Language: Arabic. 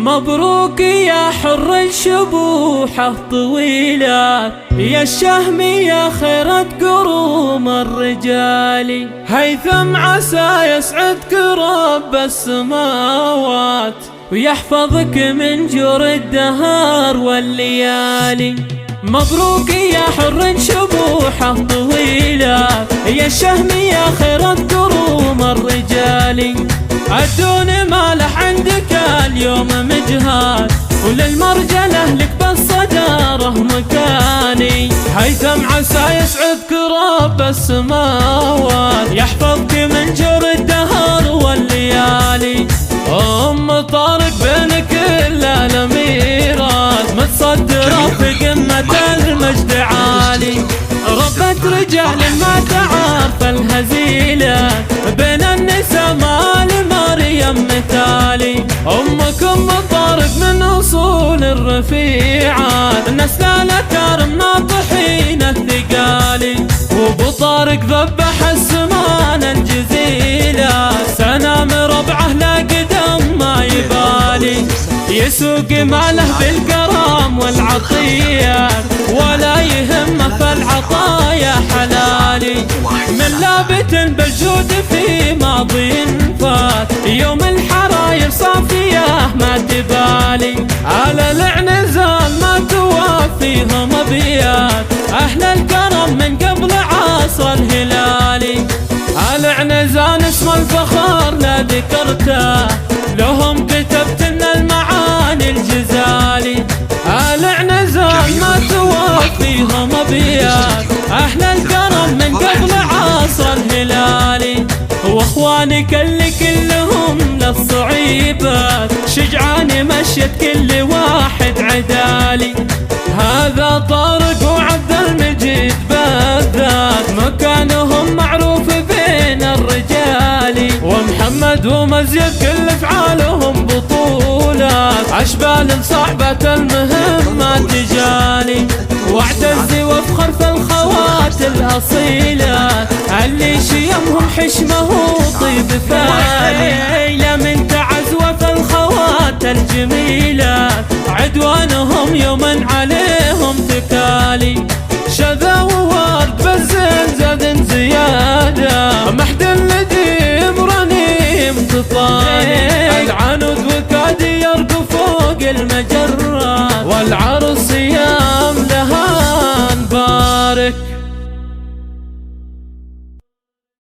مبروك يا حر الشبوحة طويلة، يا الشهم يا خيرة كروم الرجال. هيثم عسى يسعدك رب السماوات، ويحفظك من جور الدهر والليالي. مبروك يا حر شبوحة طويلة، يا الشهم يا خيرة كروم الرجال. الدون مالح عندك اليوم مجهاد، وللمرجله لك بالصدارة مكاني. هيثم عسى يسعدك رب السماوات، يحفظك من جور الدهر والليالي. ام طارق بين كل الاميرات، متصدره في قمه المجد عالي. ربت رجال ما تعرف الهزيله، بين النساء مال مريم مثالي. ام طارق من اصول الرفيعات، نسل الكرم ناطحين الثقالي. وابو طارق ذبح السمان الجزيله، سنام ربعه لا قدم ما يبالي. يسوق ماله بالكرم والعطيات، ولا يهمه فالعطايا حلالي. من لابت بالجود في ماضي فات، يوم الحراير صافيه ما تبالي. على العنزال ما توافيهم ابيات، اهل الكرم من قبل عصر الهلالي. العنزال اسم الفخر لا ذكرته، لهم كتبت لنا المعاني الجزالي. العنزال ما توافيهم ابيات، اهل الكرم من قبل عصر الهلالي. واخوانك اللي كلهم للصعيبات، شجعان مشيت كل واحد عدالي. هذا طارق وعبد المجيد بالذات، مكانهم معروف بين الرجال. ومحمد ومزيد كل افعالهم بطولات، اشبال صعبة المهمات تجالي. واعتز وافخر في الخوات الاصيلات، اللي شيمهم حشمه وطيب فالي. من تعزوة في الخوات الجميلات، عدوانهم يوما عليهم تكالي. شذا وورد بالزين زاد زيادة، محد النديم رنيم تطالي. العنود وكادي يرقو فوق المجرة، والعرس يام لها نبارك.